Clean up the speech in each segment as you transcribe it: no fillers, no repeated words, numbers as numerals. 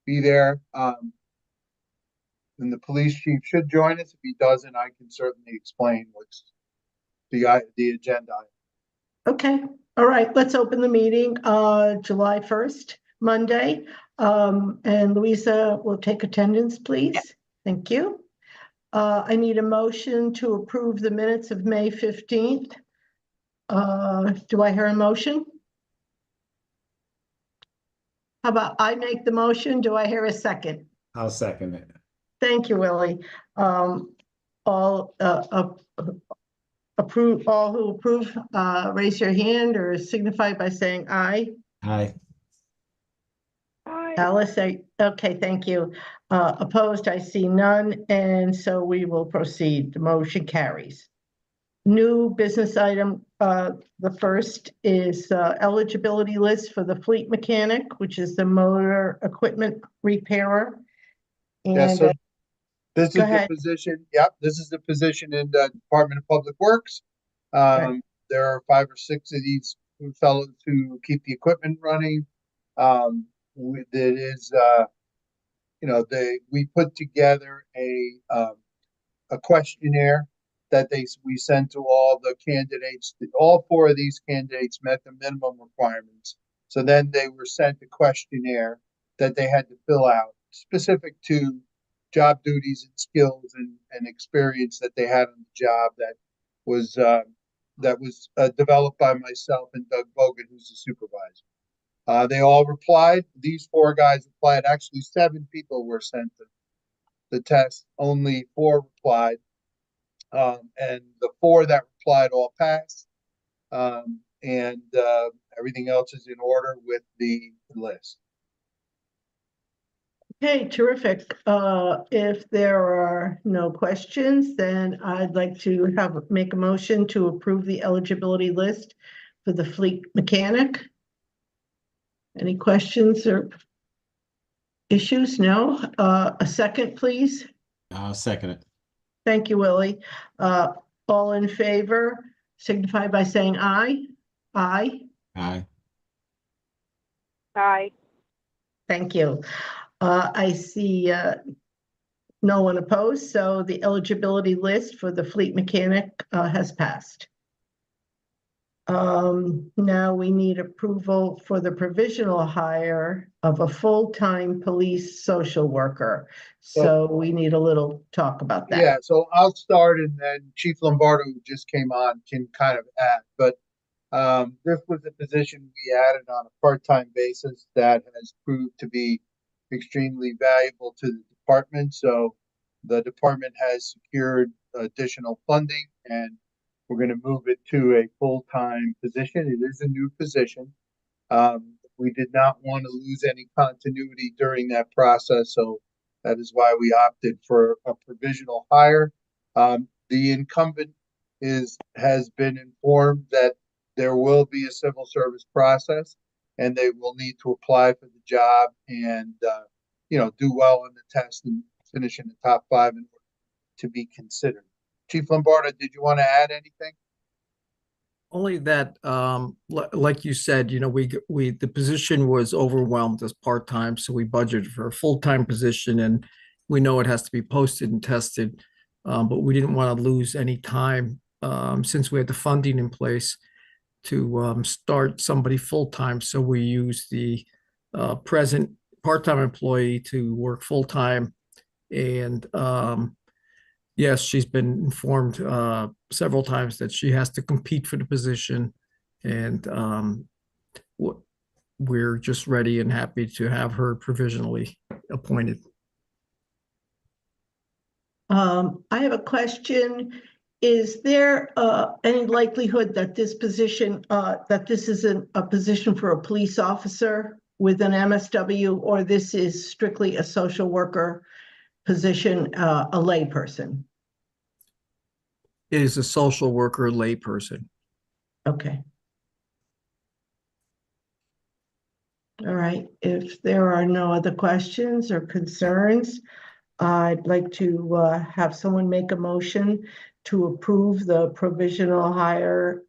be there. And the police chief should join us. If he doesn't, I can certainly explain what's the agenda. Okay, all right, let's open the meeting, July 1st, Monday. And Louisa will take attendance, please. Thank you. I need a motion to approve the minutes of May 15th. Do I hear a motion? How about I make the motion? Do I hear a second? I'll second it. Thank you, Willie. All approve, all who approve, raise your hand or signify by saying aye. Aye. Alice, okay, thank you. Opposed, I see none, and so we will proceed. The motion carries. New business item, the first is eligibility list for the fleet mechanic, which is the motor equipment repairer. Yes, And so this is go the ahead. position. Yep, this is the position in the Department of Public Works. Right. There are 5 or 6 of these fellows who keep the equipment running. That is, we put together a questionnaire that we sent to all the candidates. All 4 of these candidates met the minimum requirements. So then they were sent a questionnaire that they had to fill out specific to job duties and skills and experience that they had on the job that was developed by myself and Doug Bogan, who's the supervisor. They all replied. These 4 guys replied. Actually, 7 people were sent the test. Only 4 replied. And the 4 that replied all passed. And everything else is in order with the list. Okay, terrific. If there are no questions, then I'd like to make a motion to approve the eligibility list for the fleet mechanic. Any questions or issues? No. A second, please. I'll second it. Thank you, Willie. All in favor, signify by saying aye. Aye. Aye. Aye. Thank you. I see no one opposed, so the eligibility list for the fleet mechanic has passed. Now we need approval for the provisional hire of a full-time police social worker. So we need a little talk about that. Yeah, so I'll start and then Chief Lombardo, who just came on, can kind of add. But this was a position we added on a part-time basis that has proved to be extremely valuable to the department. So the department has secured additional funding and we're going to move it to a full-time position. It is a new position. We did not want to lose any continuity during that process. So that is why we opted for a provisional hire. The incumbent has been informed that there will be a civil service process and they will need to apply for the job and, do well on the test and finish in the top 5 in order to be considered. Chief Lombardo, did you want to add anything? Only that, like you said, the position was overwhelmed as part-time, so we budgeted for a full-time position, and we know it has to be posted and tested, but we didn't want to lose any time since we had the funding in place to start somebody full-time. So we used the present part-time employee to work full-time, and yes, she's been informed several times that she has to compete for the position, and we're just ready and happy to have her provisionally appointed. I have a question. Is there any likelihood that this position, that this isn't a position for a police officer with an MSW, or this is strictly a social worker position, a lay person? It is a social worker layperson. Okay. All right. If there are no other questions or concerns, I'd like to have someone make a motion to approve the provisional hire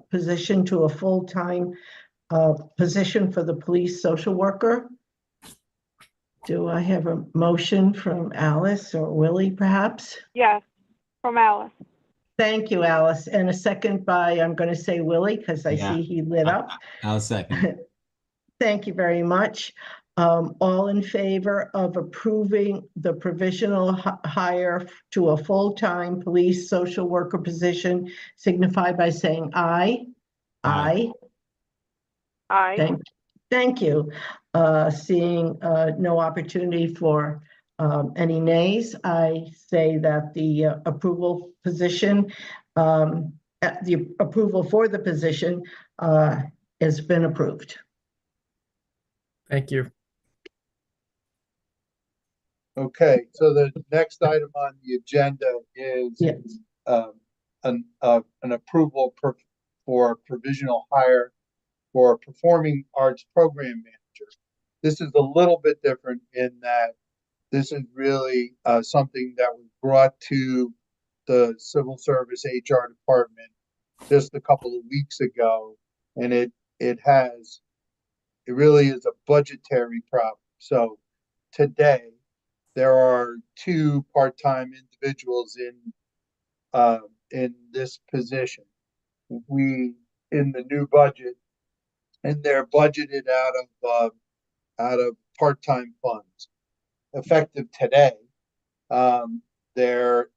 position to a full-time position for the police social worker. Do I have a motion from Alice or Willie, perhaps? Yes, from Alice. Thank you, Alice. And a second by, I'm going to say Willie, because I Yeah. see he lit up. I'll second it. Thank you very much. All in favor of approving the provisional hire to a full-time police social worker position signify by saying aye. Aye. Aye. Thank you. Seeing no opportunity for any nays, I say that the approval position, the approval for the position has been approved. Thank you. Okay, so the next item on the agenda is Yes. an approval for provisional hire for performing arts program manager. This is a little bit different in that this is really something that was brought to the civil service HR department just a couple of weeks ago, and it really is a budgetary problem. So today there are two part-time individuals in this position. We in the new budget, and they're budgeted out of part-time funds. Effective today, the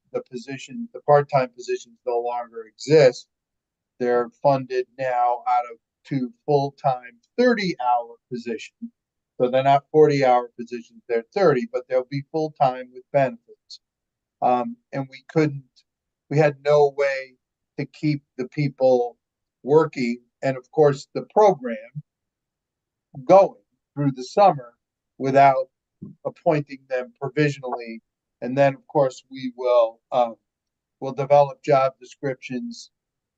part-time positions no longer exist. They're funded now out of two full-time 30-hour positions. So they're not 40-hour positions, they're 30, but they'll be full-time with benefits. And we had no way to keep the people working, and of course the program going through the summer without appointing them provisionally. And then of course we'll develop job descriptions,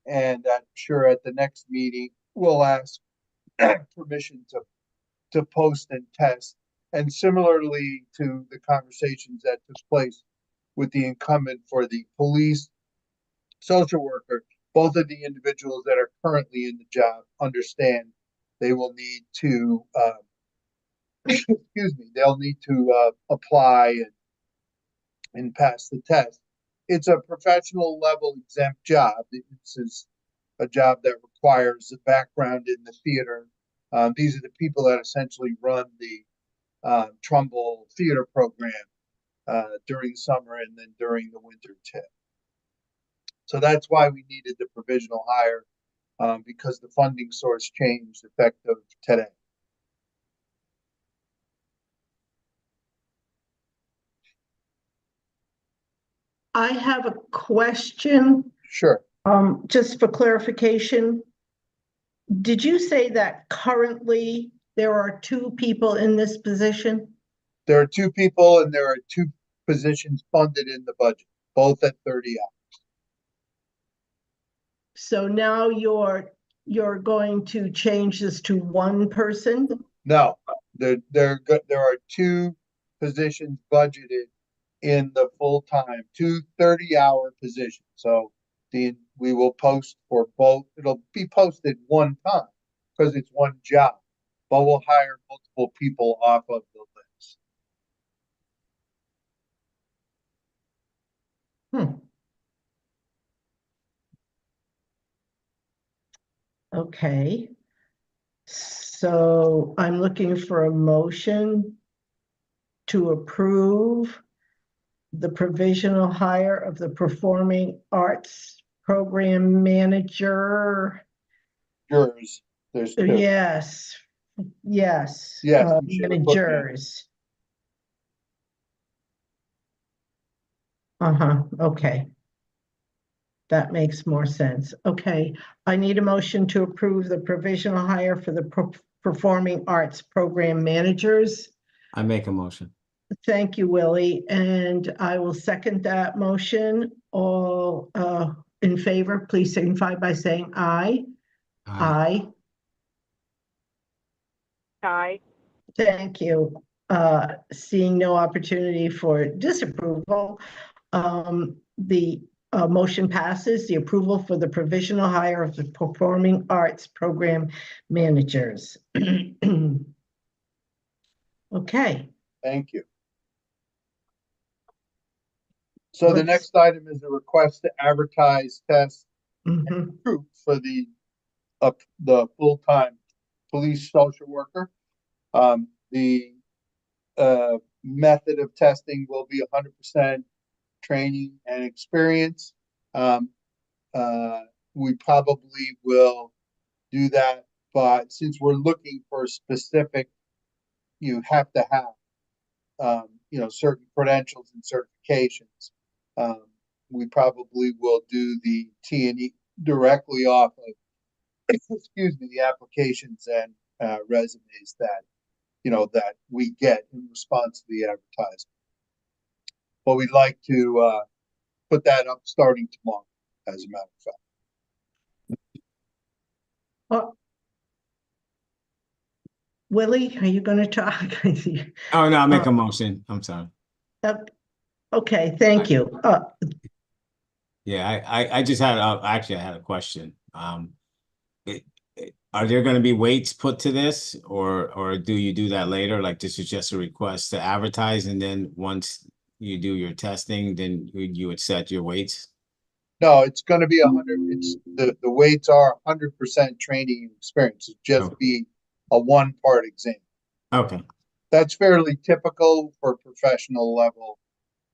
and I'm sure at the next meeting we'll ask permission to post and test. And similarly to the conversations that took place with the incumbent for the police social worker, both of the individuals that are currently in the job understand they will need to they'll need to apply and pass the test. It's a professional level exempt job. This is a job that requires a background in the theater. These are the people that essentially run the Trumbull theater program during summer and then during the winter too. So that's why we needed the provisional hire, because the funding source changed effective today. I have a question, Sure. just for clarification. Did you say that currently there are two people in this position? There are two people and there are two positions funded in the budget, both at 30 hours. So now you're going to change this to one person? No, there are two positions budgeted in the full-time, two 30-hour positions. So we will post for both. It'll be posted one time because it's one job, but we'll hire multiple people off of the list. Okay. So I'm looking for a motion to approve the provisional hire of the performing arts program manager. Yours, there's two. Yes, yes. Yes, you should have put that. Managers. Okay. That makes more sense. Okay, I need a motion to approve the provisional hire for the performing arts program managers. I make a motion. Thank you, Willie, and I will second that motion. All in favor, please signify by saying aye. Aye. Aye. Thank you. Seeing no opportunity for disapproval, the motion passes. The approval for the provisional hire of the performing arts program managers. Okay, Thank you. So the Let's- next item is a request to advertise, test, Mhm. recruit for the full-time police social worker. The method of testing will be 100% training and experience. We probably will do that, but since we're looking for specific, you have to have, certain credentials and certifications. We probably will do the T&E directly off of, excuse me, the applications and resumes that we get in response to the advertisement. But we'd like to put that up starting tomorrow, as a matter of fact. Oh. Willie, are you gonna talk? I see. Oh, no, I'll make a motion. I'm sorry. Okay, thank you. Yeah, I just had, actually, I had a question. Are there gonna be weights put to this, or do you do that later? Like, this is just a request to advertise, and then once you do your testing, then you would set your weights? No, it's gonna be 100, it's, the weights are 100% training and experience. It'd just Okay. be a one-part exam. Okay. That's fairly typical for professional level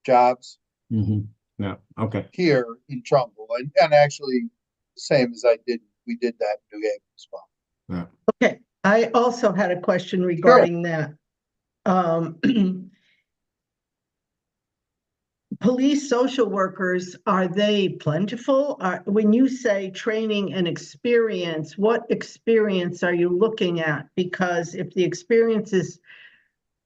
jobs Yeah, okay. here in Trumbull, and actually, same as we did that in New Haven as well. Yeah. Okay, I also had a question regarding that. Police social workers, are they plentiful? When you say training and experience, what experience are you looking at? Because if the experience is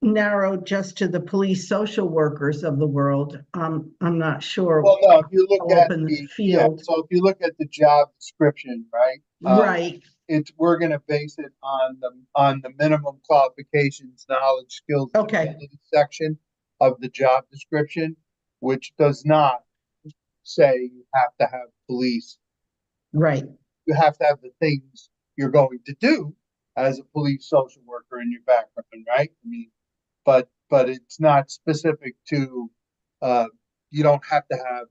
narrowed just to the police social workers of the world, I'm not sure. Well, no, if you look How at open the yeah, field. so if you look at the job description, right? Right, We're gonna base it on the minimum qualifications, knowledge, skills, and Okay. ability section of the job description, which does not say you have to have police. right. You have to have the things you're going to do as a police social worker in your background, right? I mean, but it's not specific to, you don't have to have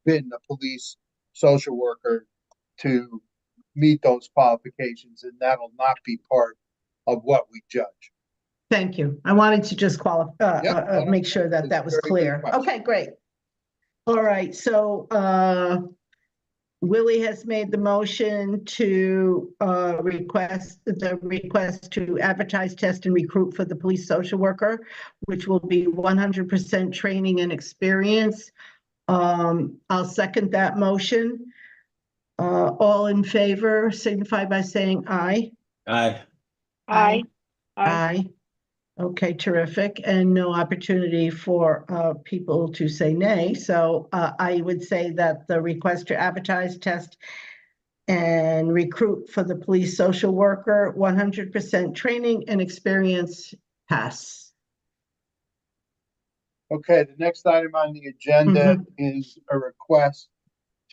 been a police social worker to meet those qualifications, and that'll not be part of what we judge. Thank you. I wanted to just Yeah, make sure that that was Very good clear. question. Okay, great. All right, so Willie has made the motion to request to advertise, test, and recruit for the police social worker, which will be 100% training and experience. I'll second that motion. All in favor signify by saying aye. Aye. Aye. Aye. Aye. Okay, terrific. And no opportunity for people to say nay. So I would say that the request to advertise, test, and recruit for the police social worker, 100% training and experience pass. Okay, the next item on the agenda is a request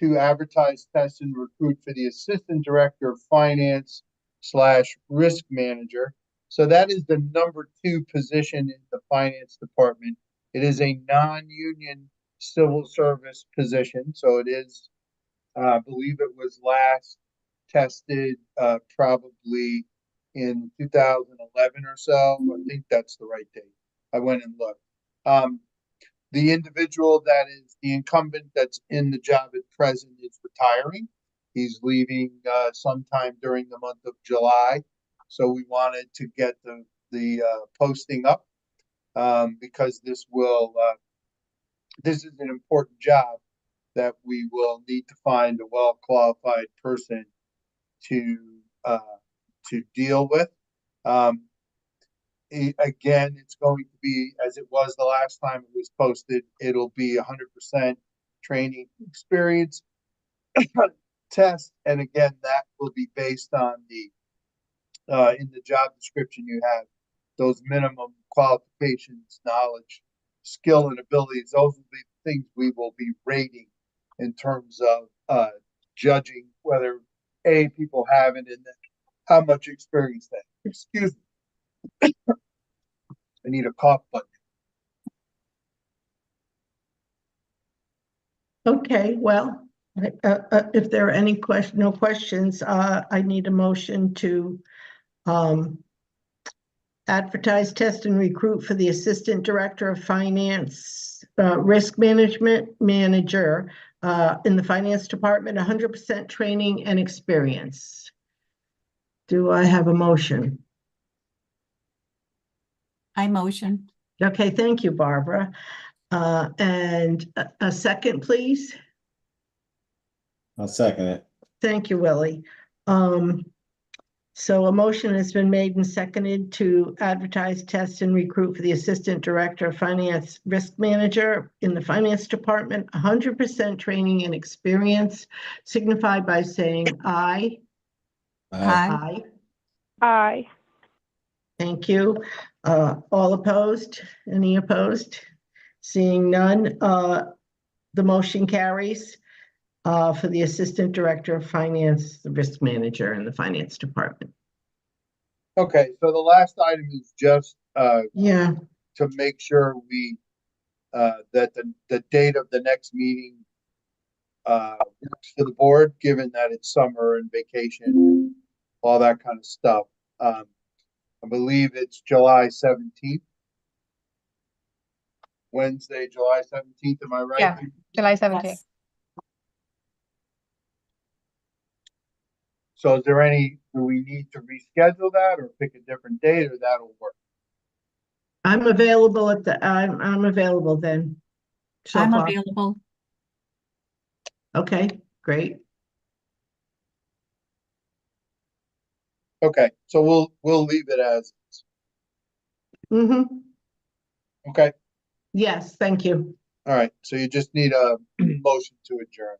to advertise, test, and recruit for the Assistant Director of Finance / Risk Manager. So that is the number 2 position in the Finance Department. It is a non-union civil service position, so it is, I believe it was last tested probably in 2011 or so. I think that's the right date. I went and looked. The individual that is the incumbent that's in the job at present is retiring. He's leaving sometime during the month of July. So we wanted to get the posting up because this is an important job that we will need to find a well-qualified person to deal with. Again, it's going to be, as it was the last time it was posted, it'll be 100% training experience test. And again, that will be based on in the job description, you have those minimum qualifications, knowledge, skill, and abilities. Those will be the things we will be rating in terms of judging whether people have it and then how much experience they have. Excuse me. I need a cough button. Okay, well, if there are any no questions, I need a motion to advertise, test, and recruit for the Assistant Director of Finance, Risk Management Manager in the Finance Department, 100% training and experience. Do I have a motion? I motion. Okay, thank you, Barbara. And a second, please. I'll second it. Thank you, Willie. So a motion has been made and seconded to advertise, test, and recruit for the Assistant Director of Finance Risk Manager in the Finance Department, 100% training and experience, signified by saying aye. Aye. Aye. Thank you. All opposed? Any opposed? Seeing none, the motion carries for the Assistant Director of Finance, the Risk Manager in the Finance Department. Okay, so the last item is just Yeah, to make sure we that the date of the next meeting works for the board, given that it's summer and vacation, all that kind of stuff. I believe it's July 17th. Wednesday, July 17th, am I right? Yeah. July 17th. Yes. So is there do we need to reschedule that or pick a different date, or that'll work? I'm available I'm available then. So I'm far. available. Okay, great. Okay, so we'll leave it as, Mm-hmm. okay, Yes, thank you. all right, so you just need a motion to adjourn.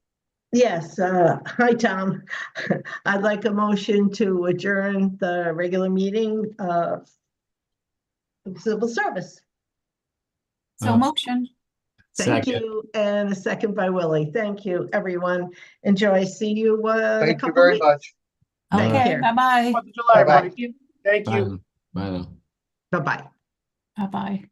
Yes, hi, Tom. I'd like a motion to adjourn the regular meeting of Civil Service. So motion. Thank Second. you, and a second by Willie. Thank you, everyone. Enjoy. See you in a Thank you couple very weeks. much. Take Okay, care. bye-bye. Bye-bye. Thank you. Bye. Bye now. Bye-bye. Bye-bye.